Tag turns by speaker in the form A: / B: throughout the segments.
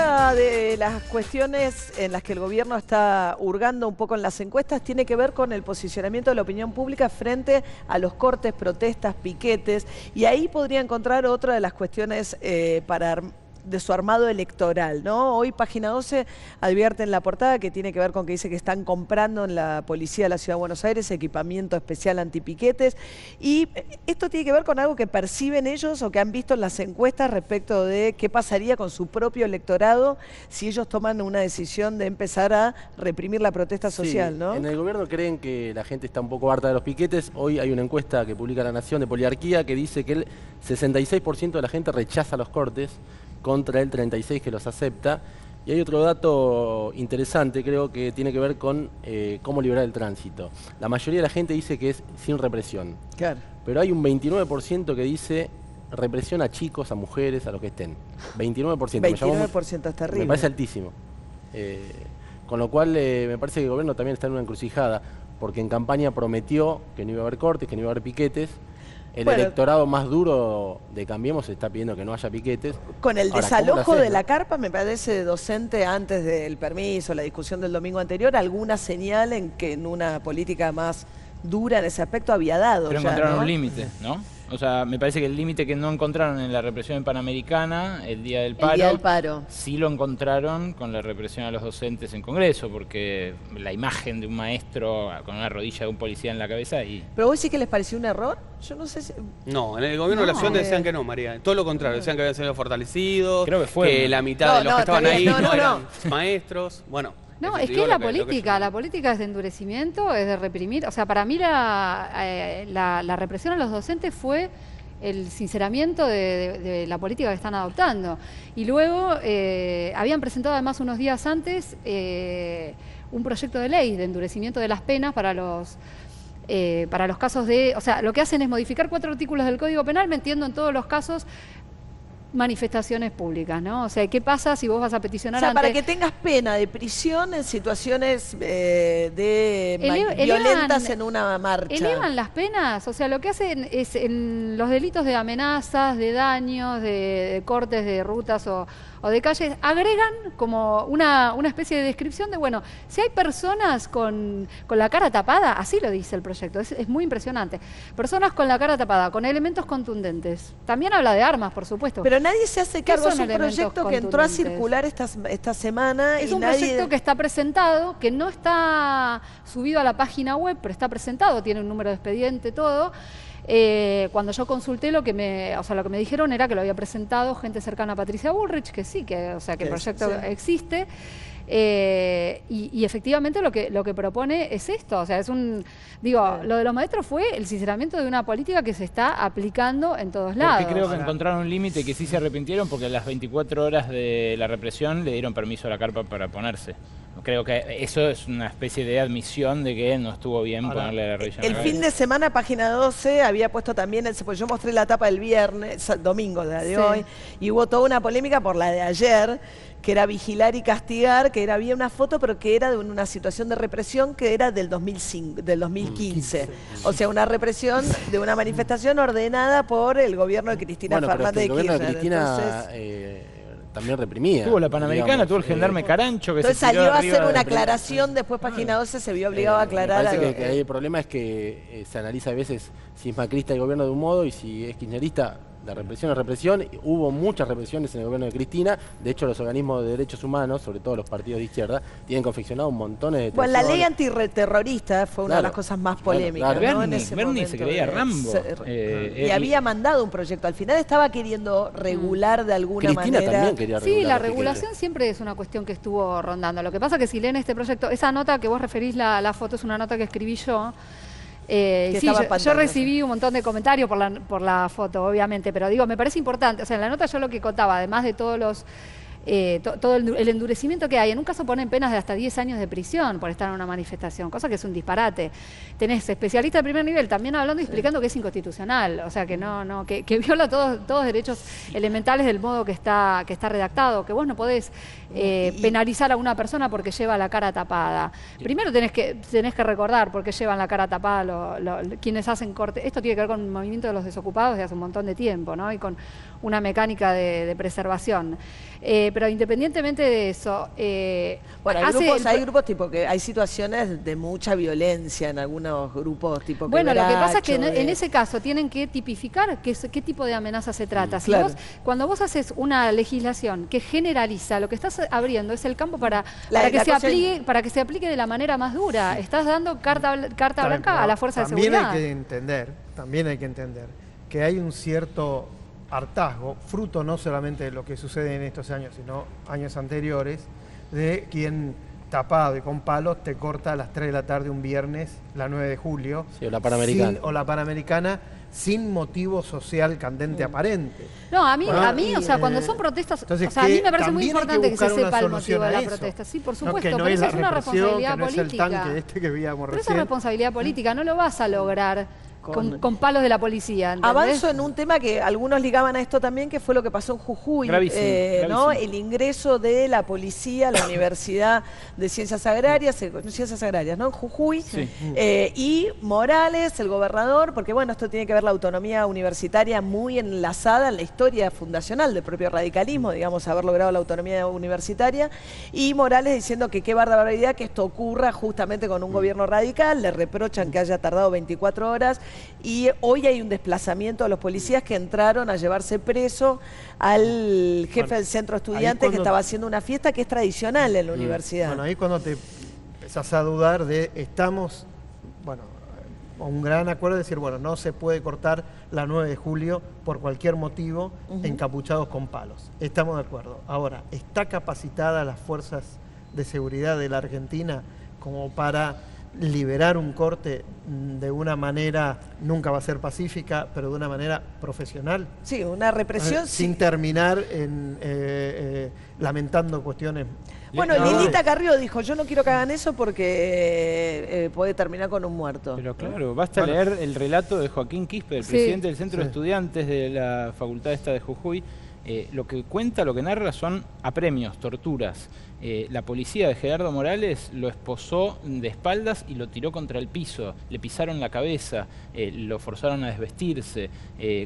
A: Otra de las cuestiones en las que el gobierno está hurgando un poco en las encuestas tiene que ver con el posicionamiento de la opinión pública frente a los cortes, protestas, piquetes, y ahí podría encontrar otra de las cuestiones de su armado electoral, ¿no? Hoy Página 12 advierte en la portada que tiene que ver con que dice que están comprando en la policía de la Ciudad de Buenos Aires equipamiento especial antipiquetes, y esto tiene que ver con algo que perciben ellos o que han visto en las encuestas respecto de qué pasaría con su propio electorado si ellos toman una decisión de empezar a reprimir la protesta social, ¿no?
B: En el gobierno creen que la gente está un poco harta de los piquetes. Hoy hay una encuesta que publica La Nación de Poliarquía que dice que el 66% de la gente rechaza los cortes contra el 36% que los acepta. Y hay otro dato interesante, creo, que tiene que ver con cómo liberar el tránsito. La mayoría de la gente dice que es sin represión.
A: Claro.
B: Pero hay un 29% que dice represión a chicos, a mujeres, a los que estén. 29%.
A: 29% es terrible.
B: Me parece altísimo. Con lo cual me parece que el gobierno también está en una encrucijada, porque en campaña prometió que no iba a haber cortes, que no iba a haber piquetes. El electorado más duro de Cambiemos está pidiendo que no haya piquetes.
A: Con el desalojo de la carpa, me parece docente antes del permiso, la discusión del domingo anterior, alguna señal en que en una política más dura en ese aspecto había dado.
C: Pero
A: ya,
C: encontraron
A: ¿no?
C: un límite, ¿no? O sea, me parece que el límite que no encontraron en la represión en Panamericana, el día del paro, sí lo encontraron con la represión a los docentes en Congreso, porque la imagen de un maestro con una rodilla de un policía en la cabeza y...
A: ¿Pero vos decís que les pareció un error? Yo no sé si...
D: No, en el gobierno de la ciudad decían que no, María. Todo lo contrario, decían que habían sido fortalecidos,
C: creo que fue,
D: que la mitad de los que estaban ahí no eran
A: no.
D: maestros. Bueno.
E: No, es que es la política es de endurecimiento, es de reprimir. O sea, para mí la represión a los docentes fue el sinceramiento de la política que están adoptando. Y luego habían presentado además unos días antes un proyecto de ley de endurecimiento de las penas para los casos de... O sea, lo que hacen es modificar 4 artículos del Código Penal, metiendo en todos los casos manifestaciones públicas, ¿no? O sea, ¿qué pasa si vos vas a peticionar
A: para que tengas pena de prisión en situaciones violentas en una marcha?
E: Elevan las penas, o sea, lo que hacen es en los delitos de amenazas, de daños, de cortes de rutas o de calles, agregan como una especie de descripción de, bueno, si hay personas con la cara tapada, así lo dice el proyecto, es muy impresionante, personas con la cara tapada, con elementos contundentes, también habla de armas, por supuesto.
A: Pero nadie se hace cargo, es un proyecto que entró a circular esta semana.
E: Es un proyecto que está presentado, que no está subido a la página web, pero está presentado, tiene un número de expediente, todo. Cuando yo consulté lo que me dijeron era que lo había presentado gente cercana a Patricia Bullrich, que sí, que el proyecto existe. Y efectivamente lo que propone es esto, o sea, lo de los maestros fue el sinceramiento de una política que se está aplicando en todos lados.
C: Porque creo que encontraron un límite y que sí se arrepintieron porque a las 24 horas de la represión le dieron permiso a la carpa para ponerse. Creo que eso es una especie de admisión de que no estuvo bien ponerle la rodilla en la cabeza.
A: El fin de semana Página 12 había puesto también, pues yo mostré la tapa del viernes, domingo de hoy, y hubo toda una polémica por la de ayer, que era vigilar y castigar, que había una foto, pero que era de una situación de represión que era del 2015. O sea, una represión de una manifestación ordenada por el gobierno de Cristina Fernández de Kirchner.
B: El gobierno de Cristina también reprimía.
C: Tuvo la Panamericana, tuvo el gendarme Carancho que
A: entonces salió a hacer una aclaración, después Página 12 se vio obligado a aclarar.
B: Me parece que ahí el problema es que se analiza a veces si es macrista el gobierno de un modo y si es kirchnerista. La represión es represión. Hubo muchas represiones en el gobierno de Cristina. De hecho, los organismos de derechos humanos, sobre todo los partidos de izquierda, tienen confeccionado un montón de...
A: Bueno, la ley antiterrorista fue una de las cosas más polémicas.
C: Bernie se creía Rambo.
A: Y había mandado un proyecto. Al final estaba queriendo regular de alguna
B: Cristina
A: manera.
B: También quería regular.
E: Sí, la regulación siempre es una cuestión que estuvo rondando. Lo que pasa es que si leen este proyecto, esa nota que vos referís, la foto, es una nota que escribí yo. Sí, yo recibí un montón de comentarios por la foto, obviamente, pero digo, me parece importante, o sea, en la nota yo lo que contaba, además de todos los todo el endurecimiento que hay. En un caso ponen penas de hasta 10 años de prisión por estar en una manifestación, cosa que es un disparate. Tenés especialistas de primer nivel también hablando y explicando que es inconstitucional, o sea, que viola todos derechos elementales del modo que está redactado, que vos no podés penalizar a una persona porque lleva la cara tapada. Primero tenés que recordar por qué llevan la cara tapada quienes hacen corte. Esto tiene que ver con el movimiento de los desocupados de hace un montón de tiempo, ¿no? Y con una mecánica de preservación. Pero independientemente de eso...
A: bueno, hay grupos tipo que hay situaciones de mucha violencia en algunos grupos tipo
E: bueno, lo que pasa es que en ese caso tienen que tipificar qué tipo de amenaza se trata. Si
A: claro.
E: Cuando vos haces una legislación que generaliza, lo que estás abriendo es el campo para que se aplique de la manera más dura. Estás dando carta blanca a la fuerza de seguridad.
F: También hay que entender que hay un cierto hartazgo, fruto no solamente de lo que sucede en estos años, sino años anteriores, de quien tapado y con palos te corta a las 3 de la tarde un viernes, la 9 de julio.
B: Sí, o la Panamericana.
F: O la Panamericana, sin motivo social candente aparente.
E: No, a mí, o sea, cuando son protestas, entonces, o sea, a mí me parece muy importante que se sepa el motivo de la protesta. Sí, por supuesto,
F: no,
E: pero eso es una responsabilidad
F: política.
E: Es el tanque
F: que veíamos
E: pero esa es responsabilidad política, no lo vas a lograr con palos de la policía. ¿entendés?
A: Avanzo en un tema que algunos ligaban a esto también, que fue lo que pasó en Jujuy.
C: Gravísimo.
A: ¿No? El ingreso de la policía a la Universidad de Ciencias Agrarias, ¿no? En Jujuy. Sí. Y Morales, el gobernador, porque bueno, esto tiene que ver la autonomía universitaria muy enlazada en la historia fundacional del propio radicalismo, digamos, haber logrado la autonomía universitaria. Y Morales diciendo que qué barbaridad que esto ocurra justamente con un gobierno radical, le reprochan que haya tardado 24 horas. Y hoy hay un desplazamiento de los policías que entraron a llevarse preso al jefe del centro estudiante que estaba haciendo una fiesta que es tradicional en la universidad.
F: Bueno, ahí cuando te empezás a dudar de estamos, bueno, un gran acuerdo de decir, bueno, no se puede cortar la 9 de julio por cualquier motivo encapuchados con palos. Estamos de acuerdo. Ahora, ¿está capacitada las fuerzas de seguridad de la Argentina como para liberar un corte de una manera, nunca va a ser pacífica, pero de una manera profesional?
A: Sí, una represión.
F: Sin terminar en lamentando cuestiones.
A: Bueno, Lilita Carrió dijo, yo no quiero que hagan eso porque puede terminar con un muerto.
C: Pero claro, basta leer el relato de Joaquín Quispe, el presidente del Centro de Estudiantes de la Facultad de Jujuy. Lo que cuenta, lo que narra son apremios, torturas. La policía de Gerardo Morales lo esposó de espaldas y lo tiró contra el piso, le pisaron la cabeza, lo forzaron a desvestirse,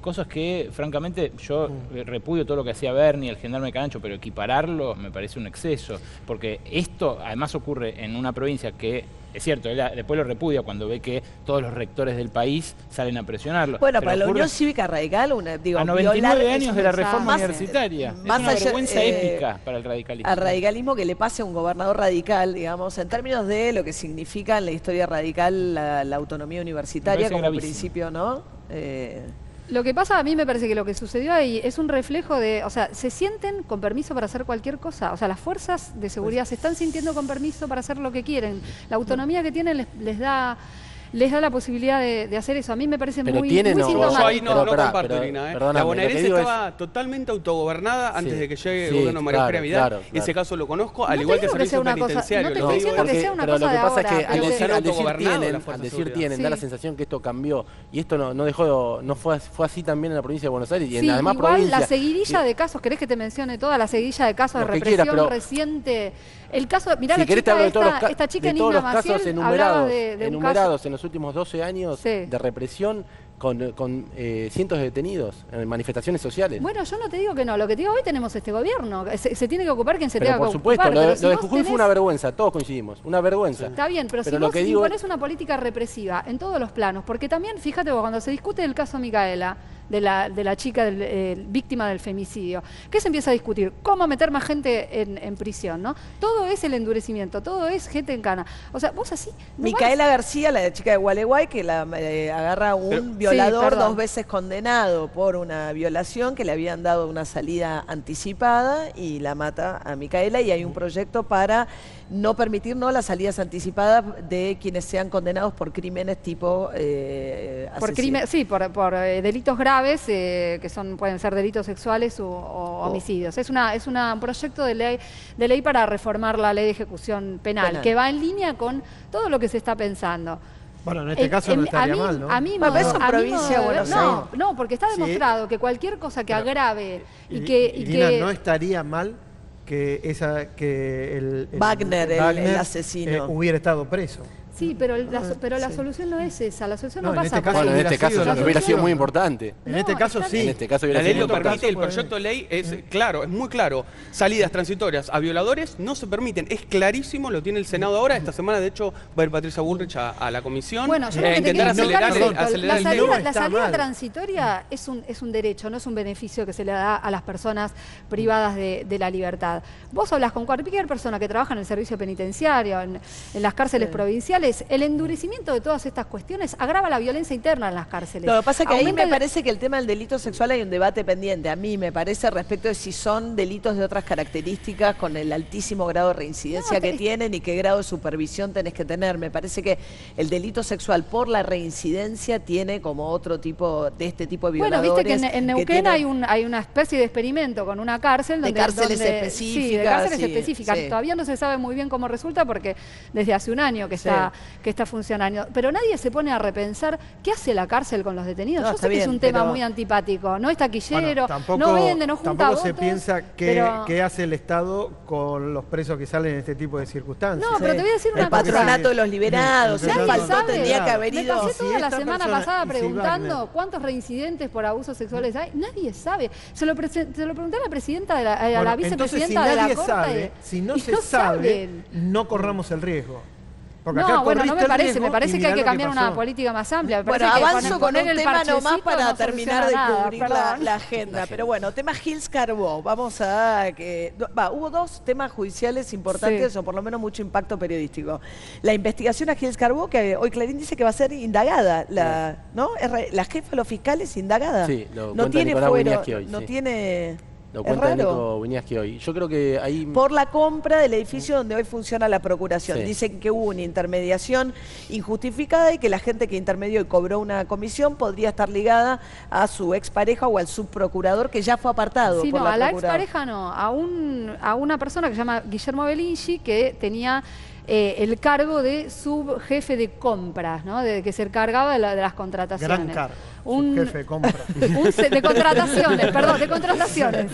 C: cosas que francamente yo repudio todo lo que hacía Berni, el gendarme Carancho, pero equipararlo me parece un exceso, porque esto además ocurre en una provincia que, es cierto, él después lo repudia cuando ve que todos los rectores del país salen a presionarlo.
A: Bueno, para la Unión Cívica Radical,
C: a 99 años de la reforma universitaria, es una vergüenza épica para el radicalismo.
A: Al radicalismo que le pase a un gobernador radical, digamos, en términos de lo que significa en la historia radical la autonomía universitaria como principio, ¿no?
E: Lo que pasa, a mí me parece que lo que sucedió ahí es un reflejo de, o sea, se sienten con permiso para hacer cualquier cosa. O sea, las fuerzas de seguridad se están sintiendo con permiso para hacer lo que quieren. La autonomía que tienen les da la posibilidad de hacer eso. A mí me parece muy sintomático.
D: Yo ahí no comparto, Lina. La bonaerense estaba totalmente autogobernada antes de que llegue el gobierno de María Eugenia Vidal. Ese caso lo conozco, al igual que el servicio penitenciario.
E: No te estoy diciendo que sea una cosa de ahora.
B: Lo que pasa es que al decir tienen, da la sensación que esto cambió. Y esto no fue así también en la provincia de Buenos Aires y en las demás provincias.
E: La seguidilla de casos, ¿querés que te mencione toda la seguidilla de casos de represión reciente? El caso, mirá, esta chica Nina Maciel hablaba de un caso
B: en los últimos 12 años de represión con cientos de detenidos en manifestaciones sociales.
E: Bueno, yo no te digo que no, lo que te digo, hoy tenemos este gobierno, se tiene que ocupar quien se tenga que ocupar.
B: Por supuesto, lo de Jujuy fue una vergüenza, todos coincidimos, una vergüenza.
E: Está bien, pero si vos imponés una política represiva en todos los planos, porque también, fíjate vos, cuando se discute el caso Micaela, de la chica víctima del femicidio, ¿qué se empieza a discutir? ¿Cómo meter más gente en prisión? ¿No? Todo es el endurecimiento, todo es gente en cana. O sea, vos así...
A: Micaela García, la chica de Gualeguay, que la agarra un violador 2 veces condenado por una violación, que le habían dado una salida anticipada y la mata a Micaela, y hay un proyecto para no permitir las salidas anticipadas de quienes sean condenados por crímenes tipo
E: por delitos graves, que pueden ser delitos sexuales o homicidios. Es un proyecto de ley para reformar la ley de ejecución penal, que va en línea con todo lo que se está pensando.
F: Bueno, en este caso no estaría mal, ¿no?
E: No, porque está demostrado que cualquier cosa que agrave
F: no estaría mal que el
A: Wagner, el asesino,
F: hubiera estado preso.
E: Sí, pero la solución no es esa. La solución no pasa por
B: en este caso hubiera sido muy importante.
F: En este caso sí.
B: En este caso
D: la ley lo permite, el proyecto de ley es claro, es muy claro. Salidas transitorias a violadores no se permiten. Es clarísimo, lo tiene el Senado ahora. Esta semana, de hecho, va a ir Patricia Bullrich a la comisión.
E: Bueno, yo
D: intentar acelerar
E: la salida transitoria es un derecho, no es un beneficio que se le da a las personas privadas de la libertad. Vos hablas con cualquier persona que trabaja en el servicio penitenciario, en las cárceles provinciales, el endurecimiento de todas estas cuestiones agrava la violencia interna en las cárceles.
A: Lo que pasa es que ahí me parece que el tema del delito sexual hay un debate pendiente. A mí me parece respecto de si son delitos de otras características con el altísimo grado de reincidencia que tienen y qué grado de supervisión tenés que tener. Me parece que el delito sexual por la reincidencia tiene como otro tipo de este tipo de violadores.
E: Bueno, viste que en Neuquén hay una especie de experimento con una cárcel
A: de cárceles específicas.
E: Sí, de cárceles específicas. Sí. Todavía no se sabe muy bien cómo resulta porque desde hace un año que está funcionando. Pero nadie se pone a repensar qué hace la cárcel con los detenidos. Yo sé que es un tema muy antipático, no es taquillero, no vende, no junta votos.
F: Tampoco se piensa qué hace el Estado con los presos que salen en este tipo de circunstancias.
E: No, pero te voy a decir una cosa.
A: El patronato de los liberados,
E: nadie sabe. Tendría que haber ido. Me pasé toda la semana pasada preguntando cuántos reincidentes por abusos sexuales hay. Nadie sabe. Se lo pregunté a la presidenta, a la vicepresidenta de la Corte.
F: Si no se sabe, no corramos el riesgo.
E: No, bueno, no me parece. Me parece que hay que cambiar una política más amplia.
A: Bueno, avanzo con un tema nomás para terminar de cubrir la agenda. Pero bueno, tema Gilles Carbó. Vamos a que... hubo dos temas judiciales importantes, o por lo menos mucho impacto periodístico. La investigación a Gilles Carbó, que hoy Clarín dice que va a ser indagada. ¿No? La jefa de los fiscales indagada.
B: Sí,
A: no tiene fuero, no tiene...
B: Lo cuenta Nico Wiñaski hoy. Yo creo que ahí...
A: Por la compra del edificio donde hoy funciona la Procuración. Sí. Dicen que hubo una intermediación injustificada y que la gente que intermedió y cobró una comisión podría estar ligada a su expareja o al subprocurador que ya fue apartado por la
E: a la expareja no, a una persona que se llama Guillermo Belingi, que tenía... el cargo de subjefe de compras, ¿no? De que se encargaba de las contrataciones.
F: Gran cargo. Jefe de compras.
E: De contrataciones, perdón, de contrataciones.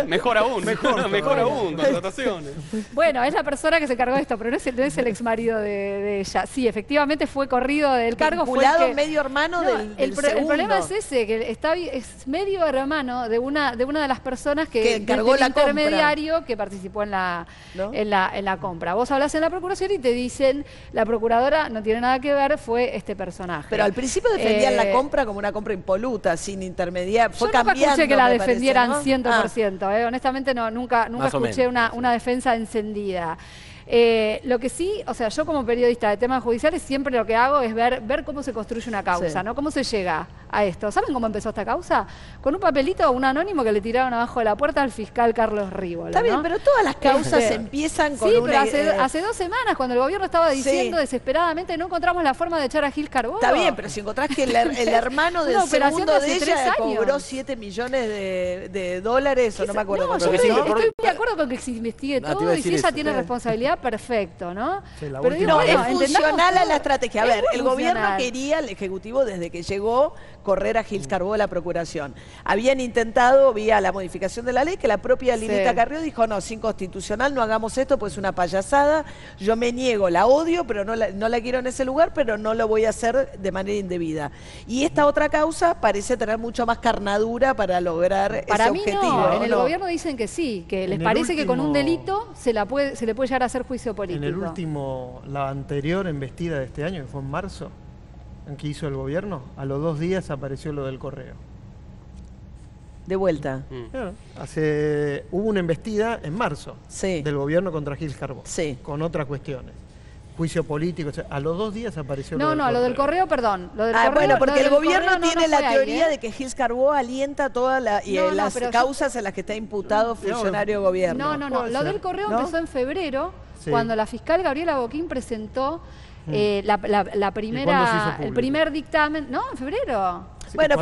D: Mejor aún, contrataciones.
E: Bueno, es la persona que se encargó de esto, pero no es el exmarido de ella. Sí, efectivamente fue corrido del cargo.
A: Vinculado medio hermano del
E: el problema es ese, que es medio hermano de una de las personas que
A: encargó la
E: intermediario
A: compra.
E: Que participó en la compra. Vos hablas en la Procuración y te dicen, la procuradora no tiene nada que ver, fue este personaje.
A: Pero al principio defendían la compra como una compra impoluta, sin intermediar. Fue
E: cambiando. Yo nunca escuché que la defendieran,
A: parece, ¿no?
E: 100%. Honestamente nunca escuché una defensa encendida. Lo que sí, o sea, yo como periodista de temas judiciales siempre lo que hago es ver cómo se construye una causa, ¿no? Cómo se llega a esto. ¿Saben cómo empezó esta causa? Con un papelito, un anónimo que le tiraron abajo de la puerta al fiscal Carlos Rívola.
A: Está bien, pero todas las causas empiezan con una...
E: Sí, pero hace 2 semanas, cuando el gobierno estaba diciendo desesperadamente no encontramos la forma de echar a Gilles Carbó.
A: Está bien, pero si encontrás que el hermano del segundo de ella cobró 7 millones de dólares, o no me acuerdo.
E: No, yo estoy de acuerdo con que se investigue todo y si ella tiene responsabilidad, perfecto, ¿no?
A: Pero digo, es funcional a la estrategia. A ver, el gobierno quería, el Ejecutivo, desde que llegó, correr a Gilles Carbó de la Procuración. Habían intentado, vía la modificación de la ley, que la propia Lilita Carrió dijo, no, es inconstitucional, no hagamos esto, pues es una payasada, yo me niego, la odio, pero no la quiero en ese lugar, pero no lo voy a hacer de manera indebida. Y esta otra causa parece tener mucho más carnadura para lograr ese objetivo.
E: No, en el gobierno dicen que sí, que les parece que con un delito se le puede llegar a hacer juicio político.
F: En la anterior embestida de este año, que fue en marzo, en que hizo el gobierno, a los 2 días apareció lo del correo.
A: De vuelta.
F: Hubo una embestida en marzo del gobierno contra Gilles Carbó, con otras cuestiones. Juicio político, a los 2 días apareció lo del correo.
E: Lo del correo, perdón.
A: Bueno, porque el gobierno tiene la teoría de que Gilles Carbó alienta todas las causas en las que está imputado funcionario de gobierno.
E: No. Lo del correo empezó en febrero, cuando la fiscal Gabriela Boquín presentó el primer dictamen. No, en febrero.
A: Bueno,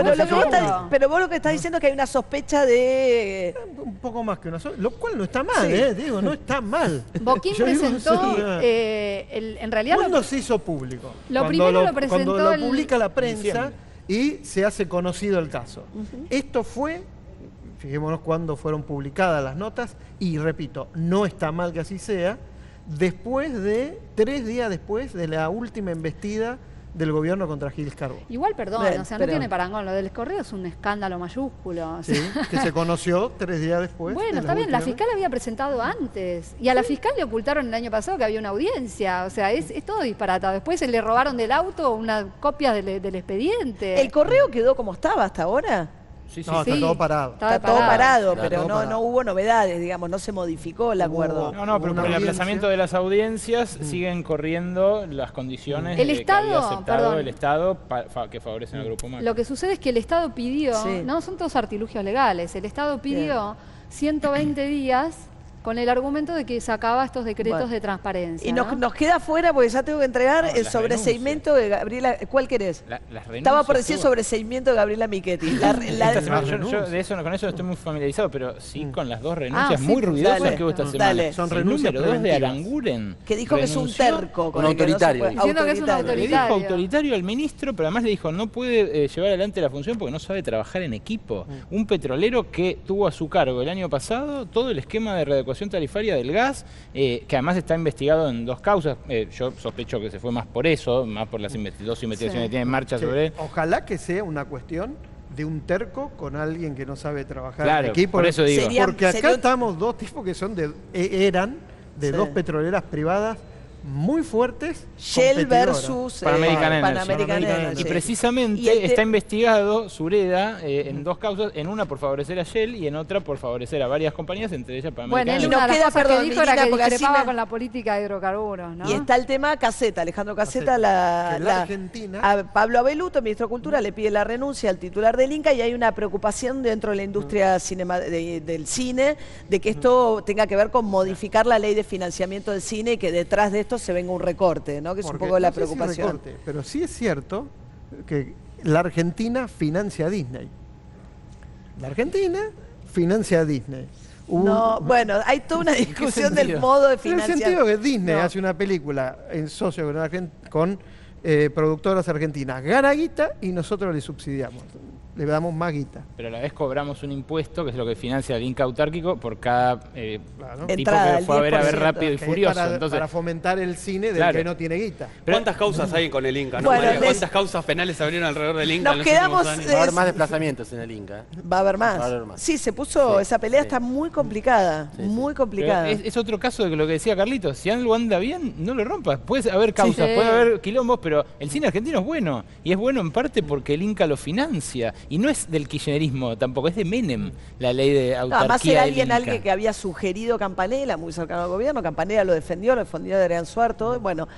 A: pero vos lo que estás diciendo es que hay una sospecha de...
F: Un poco más que una sospecha, lo cual no está mal, digo, no está mal.
E: Boquín presentó, en realidad...
F: ¿Cuándo se hizo público?
E: Primero lo presentó...
F: Cuando lo publica la prensa y se hace conocido el caso. Esto fue, fijémonos cuándo fueron publicadas las notas, y repito, no está mal que así sea, 3 días después de la última embestida del gobierno contra Gil Carbó.
E: Igual, perdón, o sea, no tiene parangón. Lo del Correo es un escándalo mayúsculo. O sea.
F: Sí, que se conoció 3 días después.
E: Bueno, está bien, la fiscal había presentado antes. Y a la fiscal le ocultaron el año pasado que había una audiencia. O sea, es todo disparatado. Después se le robaron del auto una copia del expediente.
A: ¿El Correo quedó como estaba hasta ahora?
F: Sí, sí. No, está todo parado.
A: Está todo parado, pero no hubo novedades, digamos, no se modificó el acuerdo.
C: No, pero por el aplazamiento de las audiencias siguen corriendo las condiciones que había aceptado el Estado que favorecen al Grupo Macri.
E: Lo que sucede es que el Estado pidió, no son todos artilugios legales, el Estado pidió 120 días con el argumento de que sacaba estos decretos de transparencia.
A: Y nos queda fuera, porque ya tengo que entregar el sobreseimiento de Gabriela. ¿Cuál querés? Estaba por decir sobreseimiento de Gabriela Michetti.
C: Con eso estoy muy familiarizado, pero sí con las 2 renuncias muy ruidosas que hubo esta semana.
F: Son renuncias
C: número 2 de Aranguren.
A: Que dijo que es un terco.
B: Un autoritario.
E: Diciendo que es un autoritario.
C: Le dijo autoritario al ministro, pero además le dijo no puede llevar adelante la función porque no sabe trabajar en equipo. Un petrolero que tuvo a su cargo el año pasado todo el esquema de readecuación tarifaria del gas, que además está investigado en 2 causas. Yo sospecho que se fue más por eso, más por las 2 investigaciones que tiene en marcha sobre él.
F: Ojalá que sea una cuestión de un terco con alguien que no sabe trabajar
C: en
F: equipo.
C: Por eso digo.
F: Porque acá estamos 2 tipos que son eran de 2 petroleras privadas muy fuertes.
A: Shell versus
C: Pan-American Energy. Y precisamente está investigado Sureda en 2 causas, en una por favorecer a Shell y en otra por favorecer a varias compañías, entre ellas Pan-American Energy.
E: Bueno, una de las cosas que dijo era que discrepaba con la política de hidrocarburos, ¿no?
A: Y está el tema Caseta, Alejandro Caseta, la
F: Argentina.
A: A Pablo Abeluto, ministro de Cultura, le pide la renuncia al titular del Inca y hay una preocupación dentro de la industria del cine de que esto tenga que ver con modificar la ley de financiamiento del cine y que detrás de esto se venga un recorte, ¿no? Que es un poco la preocupación.
F: Pero sí es cierto que la Argentina financia a Disney. La Argentina financia a Disney.
A: Bueno, hay toda una discusión del modo de financiar.
F: En el sentido que Disney hace una película en socio con productoras argentinas, gana guita y nosotros le subsidiamos. Le damos más guita.
C: Pero a la vez cobramos un impuesto, que es lo que financia el Inca autárquico, por cada tipo
A: entrada,
C: que fue a ver Rápido y Furioso.
F: Para fomentar el cine del que no tiene guita.
D: ¿Cuántas causas hay con el Inca? ¿No?
A: Bueno,
D: ¿Cuántas causas penales abrieron alrededor del Inca?
A: Nos quedamos.
B: Va a haber más desplazamientos en el Inca.
A: Va a haber más. Sí, se puso. Esa pelea está muy complicada. Muy complicada.
C: Es otro caso de lo que decía Carlitos. Si algo anda bien, no lo rompas. Puede haber causas, puede haber quilombos, pero el cine argentino es bueno. Y es bueno en parte porque el Inca lo financia. Y no es del kirchnerismo tampoco, es de Menem la ley de autarquía.
A: Además era alguien que había sugerido Campanella, muy cercano al gobierno. Campanella lo defendió de Adrián Suárez, todo. Bueno,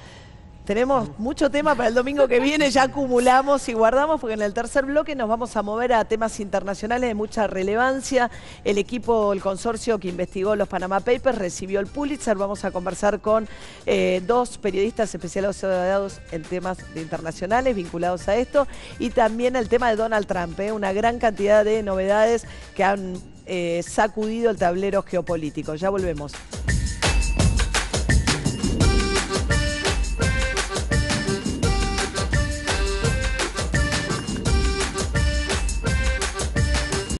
A: tenemos mucho tema para el domingo que viene, ya acumulamos y guardamos, porque en el tercer bloque nos vamos a mover a temas internacionales de mucha relevancia. El consorcio que investigó los Panama Papers recibió el Pulitzer. Vamos a conversar con 2 periodistas especializados en temas internacionales vinculados a esto y también el tema de Donald Trump, una gran cantidad de novedades que han sacudido el tablero geopolítico. Ya volvemos.